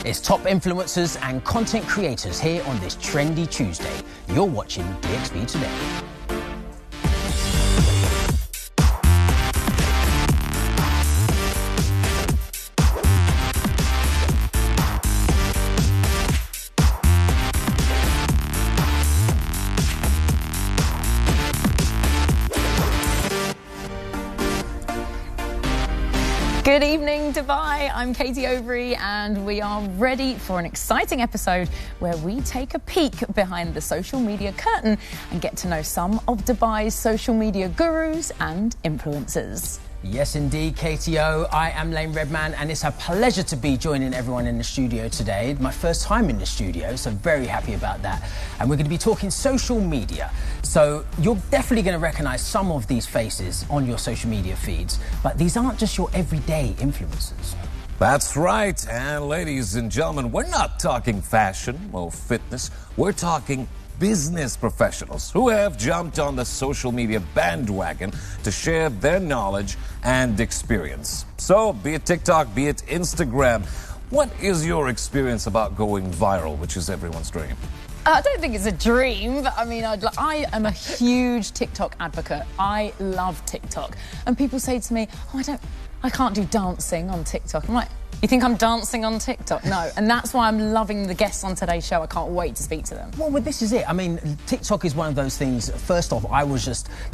It's top influencers and content creators here on this trendy Tuesday. You're watching DXB Today. Good evening, Dubai. I'm Katie Overy, and we are ready for an exciting episode where we take a peek behind the social media curtain and get to know some of Dubai's social media gurus and influencers. Yes, indeed, KTO. I am Lane Redman, and it's a pleasure to be joining everyone in the studio today. My first time in the studio, so very happy about that. And we're going to be talking social media. So you're definitely going to recognise some of these faces on your social media feeds, but these aren't just your everyday influencers. That's right. And ladies and gentlemen, we're not talking fashion or fitness. We're talking business professionals who have jumped on the social media bandwagon to share their knowledge and experience. So, be it TikTok, be it Instagram, what is your experience about going viral, which is everyone's dream? I don't think it's a dream, but I mean, I am a huge TikTok advocate. I love TikTok. And people say to me, I can't do dancing on TikTok. I'm like, you think I'm dancing on TikTok? No. And that's why I'm loving the guests on today's show. I can't wait to speak to them. Well, this is it. I mean, TikTok is one of those things. First off, I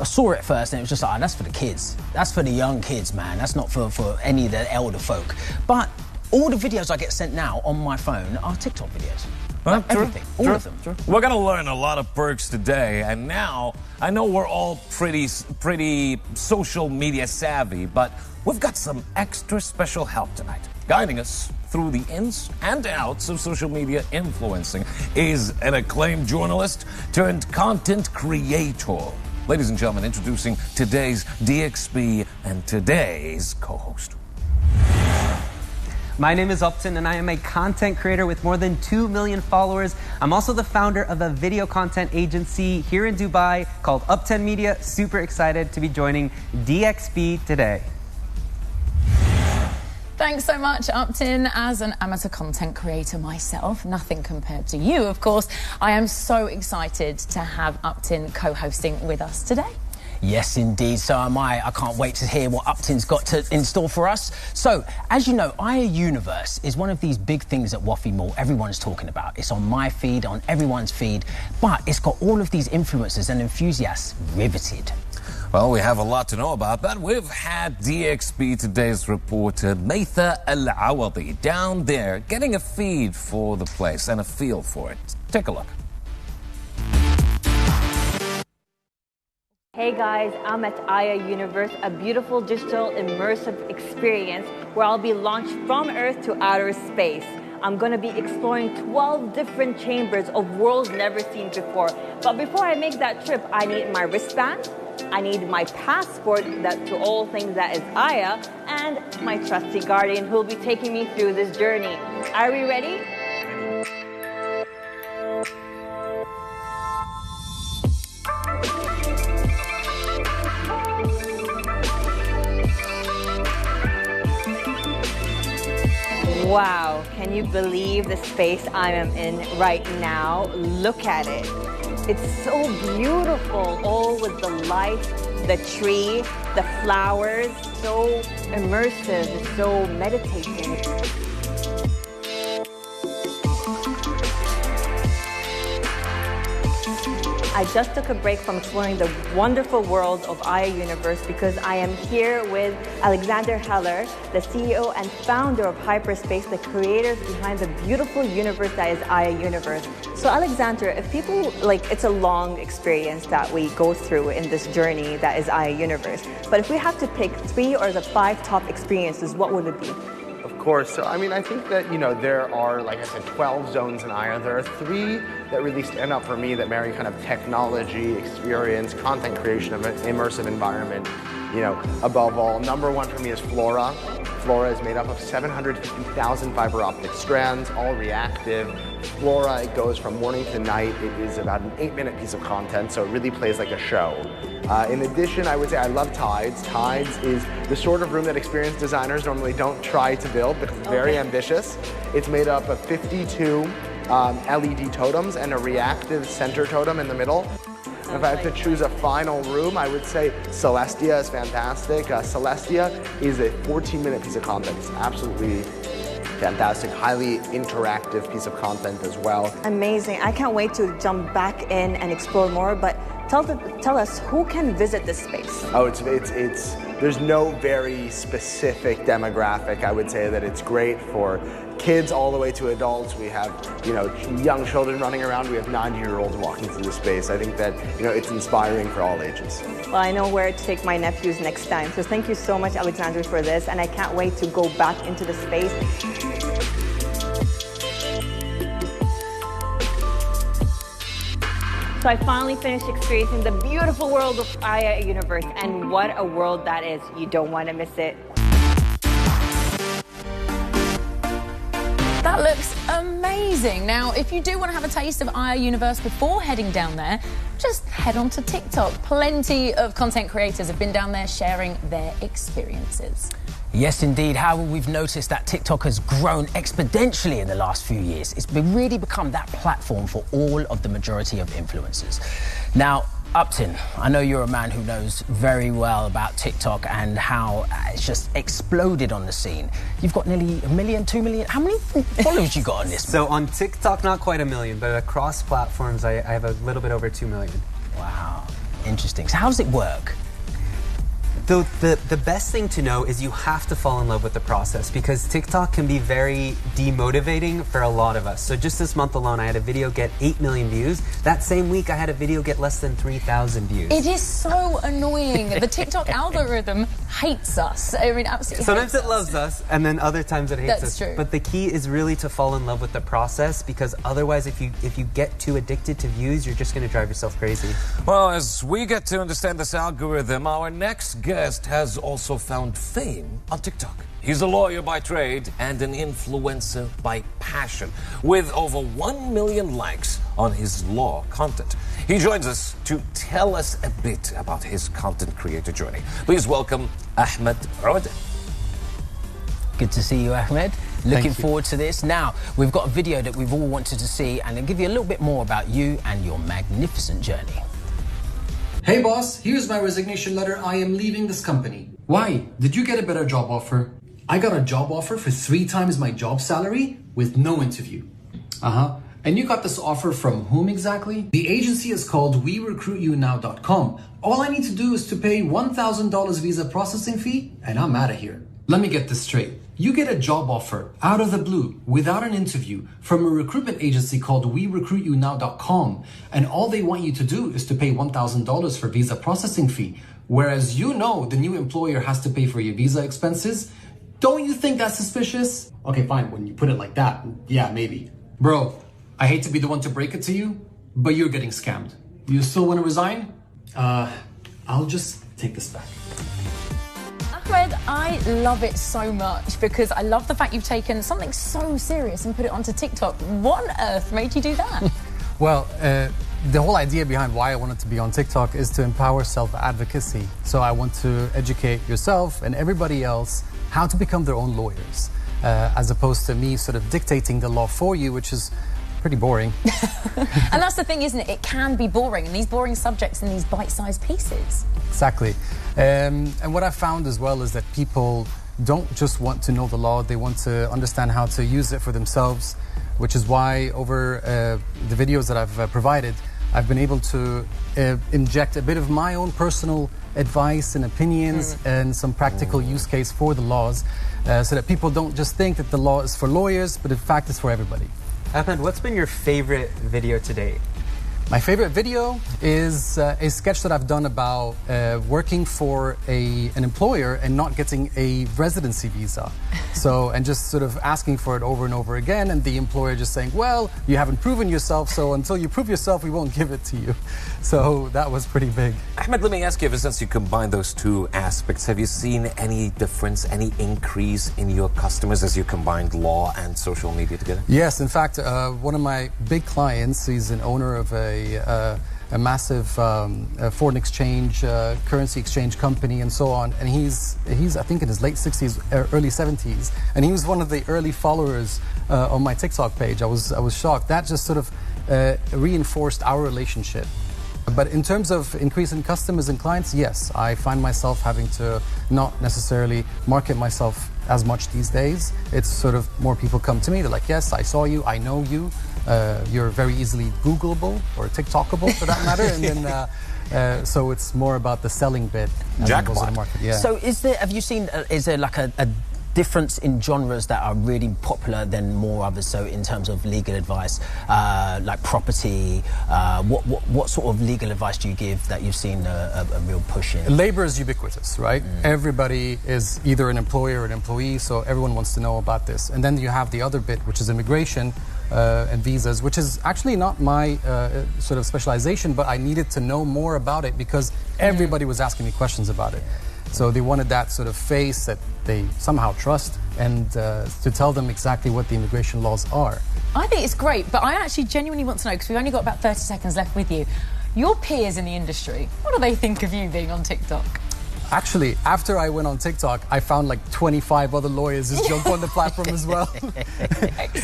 saw it first and it was just like, that's for the kids. That's for the young kids, man. That's not for any of the elder folk. But all the videos I get sent now on my phone are TikTok videos. Like everything, all of them. True. We're going to learn a lot of perks today, and now I know we're all pretty social media savvy, but we've got some extra special help tonight. Guiding us through the ins and outs of social media influencing is an acclaimed journalist turned content creator. Ladies and gentlemen, introducing today's DXB and today's co-host. My name is Upton, and I am a content creator with more than 2 million followers. I'm also the founder of a video content agency here in Dubai called Upton Media. Super excited to be joining DXB today. Thanks so much, Upton. As an amateur content creator myself, nothing compared to you, of course, I am so excited to have Upton co-hosting with us today. Yes, indeed, so am I. I can't wait to hear what Upton's got in store for us. So, as you know, Aya Universe is one of these big things at Wafi Mall everyone's talking about. It's on my feed, on everyone's feed, but it's got all of these influencers and enthusiasts riveted. Well, we have a lot to know about that. We've had DXB Today's reporter Maitha Al-Awadi down there getting a feed for the place and a feel for it. Take a look. Hey guys, I'm at Aya Universe, a beautiful digital immersive experience where I'll be launched from Earth to outer space. I'm going to be exploring 12 different chambers of worlds never seen before. But before I make that trip, I need my wristband, I need my passport to all things that is Aya, and my trusty guardian who will be taking me through this journey. Are we ready? Wow, can you believe the space I am in right now? Look at it. It's so beautiful, all with the light, the tree, the flowers, so immersive, so meditating. I just took a break from exploring the wonderful world of Aya Universe because I am here with Alexander Heller, the CEO and founder of Hyperspace, the creators behind the beautiful universe that is Aya Universe. So Alexander, if people, it's a long experience that we go through in this journey that is Aya Universe, but if we have to pick 3 or the 5 top experiences, what would it be? Of course. So, I think that, there are, like I said, 12 zones in Aya. There are 3 that really stand out for me that marry kind of technology, experience, content creation of an immersive environment, above all. Number 1 for me is Flora. Flora is made up of 750,000 fiber optic strands, all reactive. Flora, it goes from morning to night. It is about an 8-minute piece of content, so it really plays like a show. In addition, I would say I love Tides. Tides is the sort of room that experienced designers normally don't try to build because it's very ambitious. It's made up of 52 LED totems and a reactive center totem in the middle. If I had to choose a final room, I would say Celestia is fantastic. Celestia is a 14-minute piece of content. It's absolutely fantastic, highly interactive piece of content as well. Amazing. I can't wait to jump back in and explore more, but tell us, who can visit this space? Oh, there's no very specific demographic. I would say that it's great for kids all the way to adults. We have, young children running around. We have 90-year-olds walking through the space. I think that, it's inspiring for all ages. Well, I know where to take my nephews next time. So thank you so much, Alexander, for this. And I can't wait to go back into the space. So I finally finished experiencing the beautiful world of Aya Universe, and what a world that is. You don't want to miss it. That looks amazing. Now, if you do want to have a taste of Aya Universe before heading down there, just head on to TikTok. Plenty of content creators have been down there sharing their experiences. Yes, indeed. However, we've noticed that TikTok has grown exponentially in the last few years. It's really become that platform for all of the majority of influencers. Now, Upton, I know you're a man who knows very well about TikTok and how it's just exploded on the scene. You've got nearly 1 million, 2 million. How many followers you got on this? So on TikTok, not quite 1 million, but across platforms, I have a little bit over 2 million. Wow, interesting. So how does it work? The best thing to know is you have to fall in love with the process, because TikTok can be very demotivating for a lot of us. So just this month alone, I had a video get 8 million views. That same week, I had a video get less than 3,000 views. It is so annoying. The TikTok algorithm hates us. I mean, absolutely. Sometimes it loves us, and then other times it hates us. That's true. But the key is really to fall in love with the process, because otherwise, if you get too addicted to views, you're just going to drive yourself crazy. Well, as we get to understand this algorithm, our next guest has also found fame on TikTok. He's a lawyer by trade and an influencer by passion, with over 1 million likes on his law content. He joins us to tell us a bit about his content creator journey. Please welcome Ahmed Rod. Good to see you, Ahmed. Looking forward to this. Now, we've got a video that we've all wanted to see, and I'll give you a little bit more about you and your magnificent journey. Hey boss, here's my resignation letter. I am leaving this company. Why? Did you get a better job offer? I got a job offer for 3 times my job salary with no interview. And you got this offer from whom exactly? The agency is called WeRecruitYouNow.com. All I need to do is to pay $1,000 visa processing fee, and I'm out of here. Let me get this straight. You get a job offer out of the blue without an interview from a recruitment agency called WeRecruitYouNow.com, and all they want you to do is to pay $1,000 for visa processing fee, whereas the new employer has to pay for your visa expenses. Don't you think that's suspicious? Okay, fine, when you put it like that, yeah, maybe. Bro, I hate to be the one to break it to you, but you're getting scammed. You still want to resign? I'll just take this back. Ahmed, I love it so much because I love the fact you've taken something so serious and put it onto TikTok. What on earth made you do that? Well, the whole idea behind why I wanted to be on TikTok is to empower self-advocacy. So I want to educate yourself and everybody else how to become their own lawyers, as opposed to me sort of dictating the law for you, which is pretty boring. And that's the thing, isn't it? It can be boring, and these boring subjects in these bite-sized pieces. Exactly. And what I found as well is that people don't just want to know the law, they want to understand how to use it for themselves, which is why over the videos that I've provided, I've been able to inject a bit of my own personal advice and opinions and some practical use case for the laws, so that people don't just think that the law is for lawyers, but in fact it's for everybody. Ahmed, what's been your favorite video to date? My favorite video is a sketch that I've done about working for an employer and not getting a residency visa. And just sort of asking for it over and over again, and the employer just saying, well, you haven't proven yourself, so until you prove yourself, we won't give it to you. So that was pretty big. Ahmed, let me ask you, ever since you combine those two aspects, have you seen any difference, any increase in your customers as you combined law and social media together? Yes, in fact, one of my big clients, he's an owner of a massive foreign exchange, currency exchange company and so on. And he's I think in his late 60s, early 70s. And he was one of the early followers on my TikTok page. I was shocked. That just sort of reinforced our relationship. But in terms of increasing customers and clients, yes, I find myself having to not necessarily market myself as much these days. It's sort of more people come to me, they're like, yes, I saw you, I know you. You're very easily Googleable or TikTokable for that matter. And then, so it's more about the selling bit. Jackpot. Market. Yeah. So have you seen, is there like a difference in genres that are really popular than more others? So in terms of legal advice, like property, what sort of legal advice do you give that you've seen a real push in? Labor is ubiquitous, right? Everybody is either an employer or an employee, so everyone wants to know about this. And then you have the other bit, which is immigration and visas, which is actually not my sort of specialization, but I needed to know more about it because everybody was asking me questions about it. So they wanted that sort of face that they somehow trust and to tell them exactly what the immigration laws are. I think it's great, but I actually genuinely want to know, because we've only got about 30 seconds left with you, your peers in the industry, what do they think of you being on TikTok? Actually, after I went on TikTok, I found like 25 other lawyers just jump on the platform as well.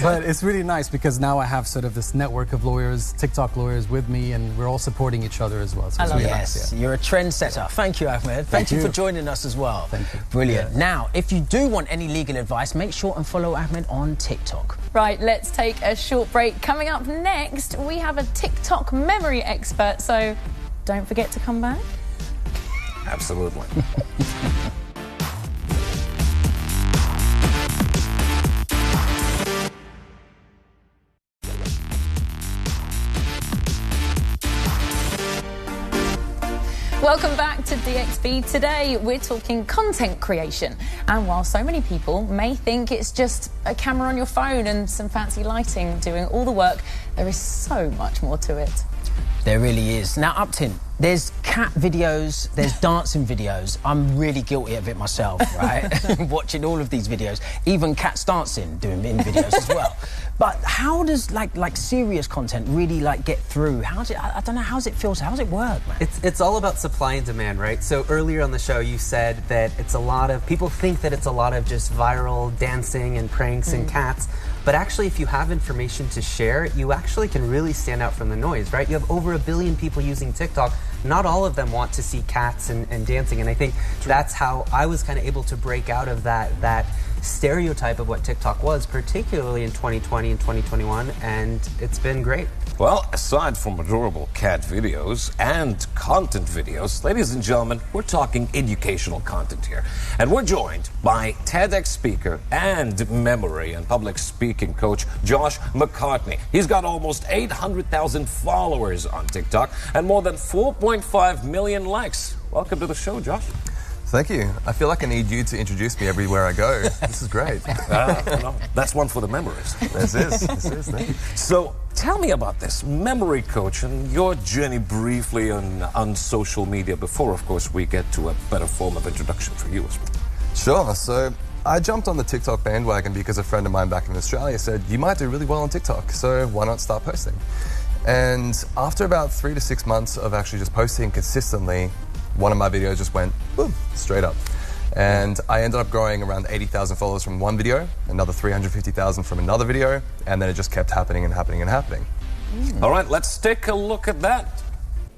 But it's really nice because now I have sort of this network of lawyers, TikTok lawyers with me, and we're all supporting each other as well. So I love really it. nice, yeah. You're a trendsetter. Thank you, Ahmed. Thank you for joining us as well. Thank you. Brilliant. Yeah. Now, if you do want any legal advice, make sure and follow Ahmed on TikTok. Right, let's take a short break. Coming up next, we have a TikTok memory expert, so don't forget to come back. Absolutely. Welcome back to DXB Today. We're talking content creation. And while so many people may think it's just a camera on your phone and some fancy lighting doing all the work, there is so much more to it. There really is. Now, Upton, there's cat videos, there's dancing videos. I'm really guilty of it myself, right? Watching all of these videos, even cats dancing, doing in videos as well. But how does like serious content really like get through? How's it? I don't know. How's it feel? How does it work, man? It's all about supply and demand, right? So earlier on the show, you said that it's a lot of people think that it's a lot of just viral dancing and pranks and cats. But actually, if you have information to share, you actually can really stand out from the noise, right? You have over 1 billion people using TikTok. Not all of them want to see cats and dancing, and I think that's how I was kind of able to break out of that stereotype of what TikTok was, particularly in 2020 and 2021, and it's been great. Well, aside from adorable cat videos and content videos, ladies and gentlemen, we're talking educational content here. And we're joined by TEDx speaker and memory and public speaking coach, Josh McCartney. He's got almost 800,000 followers on TikTok and more than 4.5 million likes. Welcome to the show, Josh. Thank you. I feel like I need you to introduce me everywhere I go. This is great. That's one for the memories. This is. Thank you. So tell me about this memory coach and your journey briefly on social media before, of course, we get to a better form of introduction for you as well. Sure. So I jumped on the TikTok bandwagon because a friend of mine back in Australia said, you might do really well on TikTok, so why not start posting? And after about 3 to 6 months of actually just posting consistently, one of my videos just went boom, straight up. And I ended up growing around 80,000 followers from one video, another 350,000 from another video, and then it just kept happening and happening and happening. All right, let's take a look at that.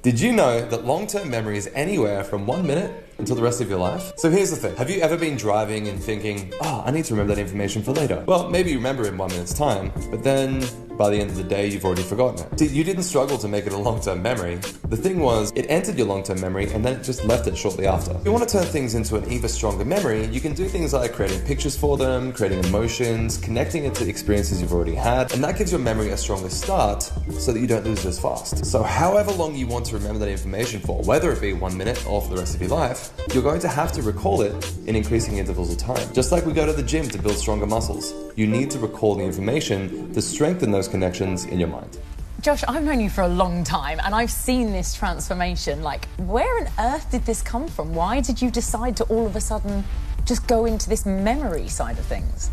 Did you know that long-term memory is anywhere from 1 minute until the rest of your life? So here's the thing. Have you ever been driving and thinking, I need to remember that information for later? Well, maybe you remember in 1 minute's time, but then by the end of the day, you've already forgotten it. You didn't struggle to make it a long-term memory. The thing was, it entered your long-term memory and then it just left it shortly after. If you want to turn things into an even stronger memory, you can do things like creating pictures for them, creating emotions, connecting it to experiences you've already had, and that gives your memory a stronger start so that you don't lose it as fast. So however long you want to remember that information for, whether it be 1 minute or for the rest of your life, you're going to have to recall it in increasing intervals of time. Just like we go to the gym to build stronger muscles, you need to recall the information to strengthen those connections in your mind. Josh, I've known you for a long time and I've seen this transformation. Like, where on earth did this come from? Why did you decide to all of a sudden just go into this memory side of things?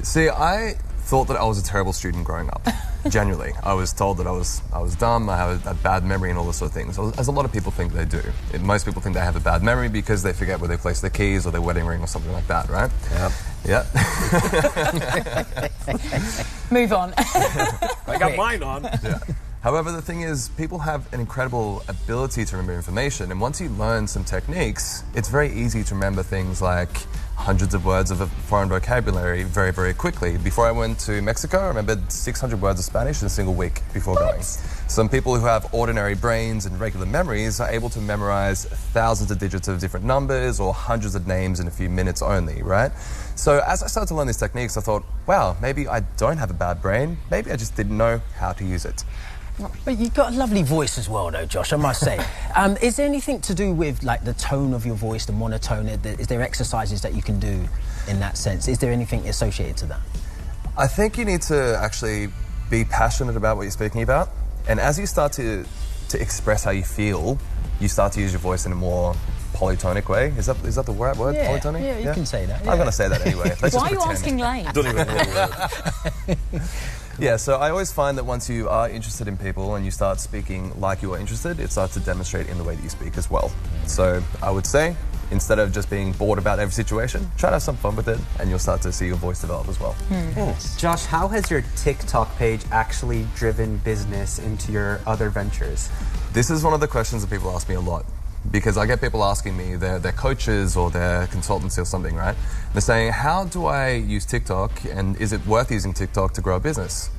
See, I thought that I was a terrible student growing up. Genuinely. I was told that I was dumb, I have a bad memory and all those sort of things, as a lot of people think they do. Most people think they have a bad memory because they forget where they place their keys or their wedding ring or something like that, right? Yep. Move on. I got mine on. Yeah. However, the thing is, people have an incredible ability to remember information, and once you learn some techniques, it's very easy to remember things like hundreds of words of a foreign vocabulary very, very quickly. Before I went to Mexico, I remembered 600 words of Spanish in a single week before going. Some people who have ordinary brains and regular memories are able to memorize thousands of digits of different numbers or hundreds of names in a few minutes only, right? So as I started to learn these techniques, I thought, wow, maybe I don't have a bad brain. Maybe I just didn't know how to use it. But you've got a lovely voice as well, though, Josh, I must say. Is there anything to do with, like, the tone of your voice, the monotone? Is there exercises that you can do in that sense? Is there anything associated to that? I think you need to actually be passionate about what you're speaking about. And as you start to express how you feel, you start to use your voice in a more polytonic way. Is that the right word? Yeah, polytonic? Yeah, you can say that. Yeah. I'm going to say that anyway. Let's Why just are you asking Lane? Don't even know the word. Yeah, so I always find that once you are interested in people and you start speaking like you are interested, it starts to demonstrate in the way that you speak as well. So I would say, instead of just being bored about every situation, try to have some fun with it and you'll start to see your voice develop as well. Josh, how has your TikTok page actually driven business into your other ventures? This is one of the questions that people ask me a lot. Because I get people asking me, they're coaches or they're consultants or something, right? They're saying, how do I use TikTok and is it worth using TikTok to grow a business?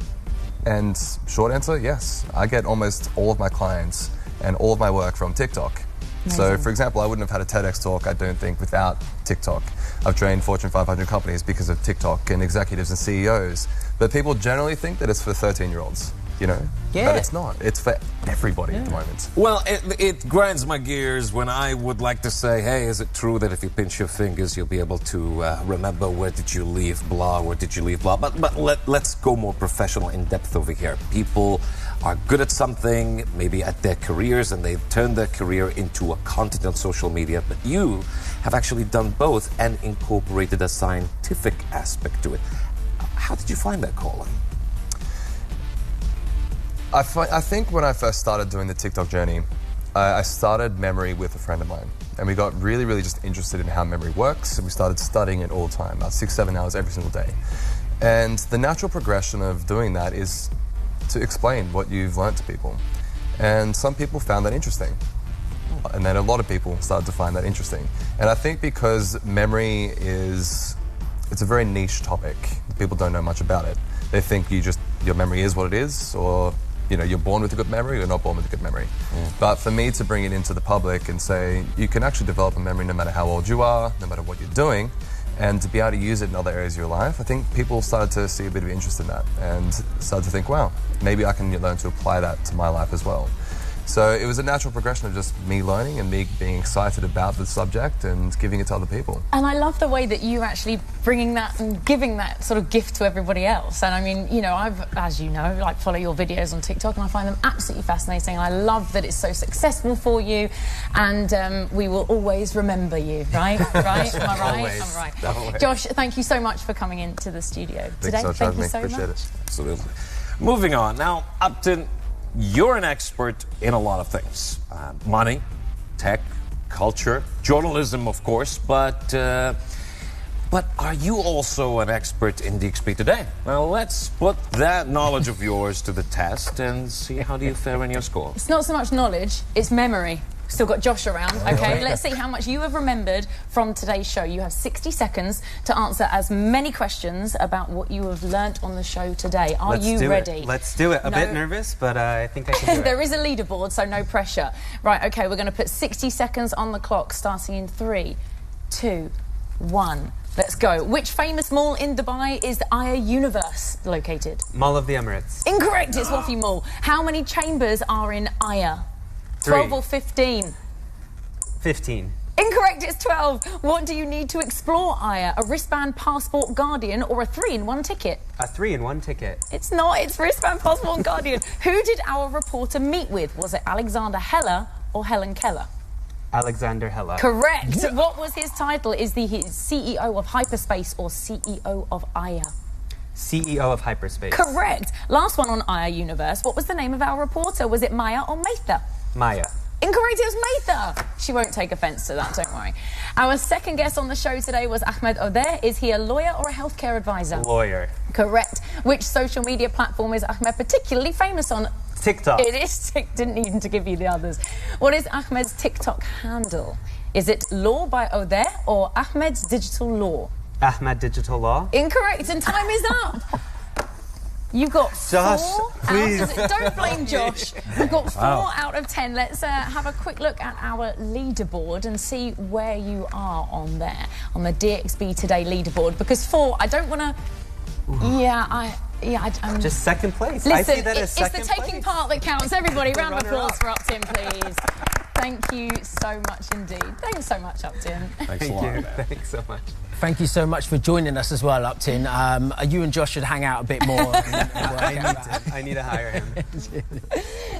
And short answer, yes. I get almost all of my clients and all of my work from TikTok. Amazing. So, for example, I wouldn't have had a TEDx talk, I don't think, without TikTok. I've trained Fortune 500 companies because of TikTok and executives and CEOs. But people generally think that it's for 13-year-olds. You know? Yeah. But it's not. It's for everybody at the moment. Well, it grinds my gears when I would like to say, hey, is it true that if you pinch your fingers, you'll be able to remember where did you leave blah, where did you leave blah. But let's go more professional, in depth over here. People are good at something, maybe at their careers, and they've turned their career into a content on social media. But you have actually done both and incorporated a scientific aspect to it. How did you find that calling? I think when I first started doing the TikTok journey, I started memory with a friend of mine. And we got really, really just interested in how memory works. And we started studying it all the time, about 6-7 hours every single day. And the natural progression of doing that is to explain what you've learned to people. And some people found that interesting. And then a lot of people started to find that interesting. And I think because memory it's a very niche topic. People don't know much about it. They think your memory is what it is, or you're born with a good memory or you're not born with a good memory. But for me to bring it into the public and say, you can actually develop a memory no matter how old you are, no matter what you're doing, and to be able to use it in other areas of your life, I think people started to see a bit of interest in that and started to think, wow, maybe I can learn to apply that to my life as well. So it was a natural progression of just me learning and me being excited about the subject and giving it to other people. And I love the way that you actually bringing that and giving that sort of gift to everybody else. And I mean, I've, as you know, follow your videos on TikTok and I find them absolutely fascinating. I love that it's so successful for you and we will always remember you, right? Right? Am I right? Always. I'm right. Always. Josh, thank you so much for coming into the studio today. Thank you so Appreciate much. it. Absolutely. Moving on. Now, Upton, you're an expert in a lot of things. Money, tech, culture, journalism, of course, but are you also an expert in DXB Today? Well, let's put that knowledge of yours to the test and see how do you fare in your score. It's not so much knowledge, it's memory. Still got Josh around, okay? Let's see how much you have remembered from today's show. You have 60 seconds to answer as many questions about what you have learnt on the show today. Are you ready? Let's do it. A bit nervous, but I think I can do it. There is a leaderboard, so no pressure. Right, okay, we're going to put 60 seconds on the clock, starting in 3, 2, 1. Let's go. Which famous mall in Dubai is the Aya Universe located? Mall of the Emirates. Incorrect, it's Wafi Mall. How many chambers are in Aya? 12 or 15? 15. Incorrect, it's 12. What do you need to explore Aya? A wristband, passport, Guardian, or a 3-in-1 ticket? A 3-in-1 ticket. It's not, it's wristband, passport, and Guardian. Who did our reporter meet with? Was it Alexander Heller or Helen Keller? Alexander Heller. Correct. What was his title? Is he CEO of Hyperspace or CEO of Aya? CEO of Hyperspace. Correct. Last one on Aya Universe. What was the name of our reporter? Was it Maya or Matha? Maya. Incorrect, it was Matha. She won't take offence to that, don't worry. Our second guest on the show today was Ahmed Oder. Is he a lawyer or a healthcare advisor? Lawyer. Correct. Which social media platform is Ahmed particularly famous on? TikTok. It is. Didn't need to give you the others. What is Ahmed's TikTok handle? Is it Law by Oder or Ahmed's Digital Law? Ahmed Digital Law. Incorrect, and time is up. You got Josh, 4 please. out of... Don't blame Josh. You've got 4 out of 10. Let's have a quick look at our leaderboard and see where you are on there, on the DXB Today leaderboard. Because 4, I don't want to... I'm just second place. Listen, I see that as second it's the taking part that counts. Everybody, round of applause for Upton, please. Thank you so much indeed. Thanks so much, Upton. Thanks a lot. Thanks so much. Thank you so much for joining us as well, Upton. You and Josh should hang out a bit more. I need to hire him.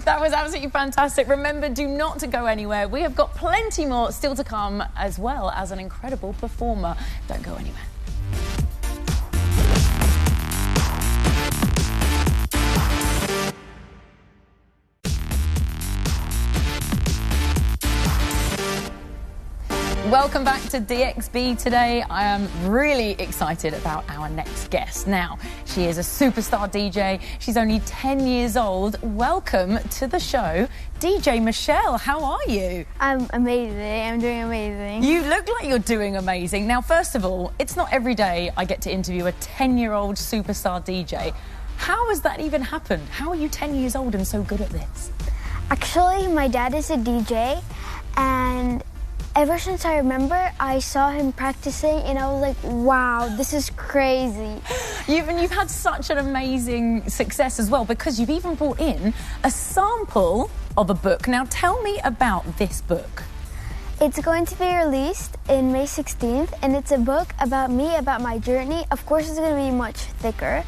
That was absolutely fantastic. Remember, do not to go anywhere. We have got plenty more still to come, as well as an incredible performer. Don't go anywhere. Welcome back to DXB Today. I am really excited about our next guest. Now, she is a superstar DJ. She's only 10 years old. Welcome to the show, DJ Michelle. How are you? I'm amazing. I'm doing amazing. You look like you're doing amazing. Now, first of all, it's not every day I get to interview a 10-year-old superstar DJ. How has that even happened? How are you 10 years old and so good at this? Actually, my dad is a DJ, and ever since I remember, I saw him practicing and I was like, wow, this is crazy. You've had such an amazing success as well, because you've even brought in a sample of a book. Now tell me about this book. It's going to be released in May 16th, and it's a book about me, about my journey. Of course, it's going to be much thicker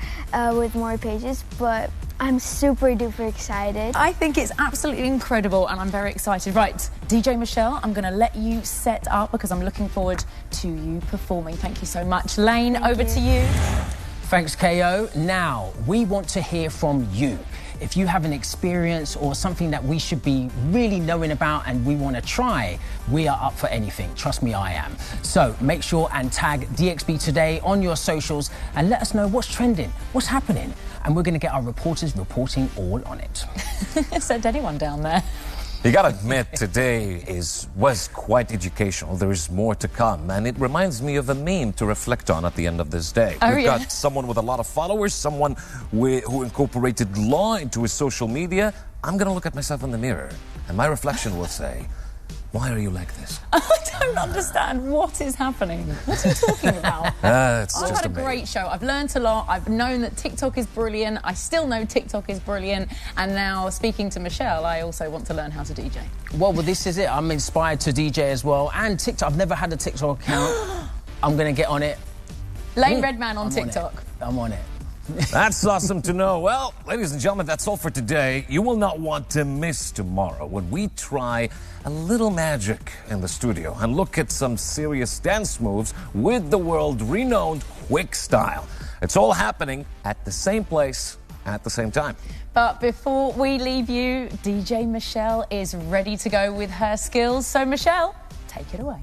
with more pages, but I'm super duper excited. I think it's absolutely incredible and I'm very excited. Right, DJ Michelle, I'm going to let you set up because I'm looking forward to you performing. Thank you so much. Lane, over to you. Thanks, KO. Now, we want to hear from you. If you have an experience or something that we should be really knowing about and we want to try, we are up for anything. Trust me, I am. So make sure and tag DXB Today on your socials and let us know what's trending, what's happening. And we're going to get our reporters reporting all on it. Send anyone down there. You gotta admit, today was quite educational. There is more to come, and it reminds me of a meme to reflect on at the end of this day. We've got someone with a lot of followers, someone who incorporated law into his social media. I'm gonna look at myself in the mirror, and my reflection will say, why are you like this? I don't understand what is happening. What are you talking about? I've had a great show. I've learnt a lot. I've known that TikTok is brilliant. I still know TikTok is brilliant. And now, speaking to Michelle, I also want to learn how to DJ. Well, this is it. I'm inspired to DJ as well. And TikTok, I've never had a TikTok account. I'm going to get on it. Lane Redman on TikTok. I'm on it. That's awesome to know. Well, ladies and gentlemen, that's all for today. You will not want to miss tomorrow when we try a little magic in the studio and look at some serious dance moves with the world-renowned Quick Style. It's all happening at the same place at the same time. But before we leave you, DJ Michelle is ready to go with her skills. So, Michelle, take it away.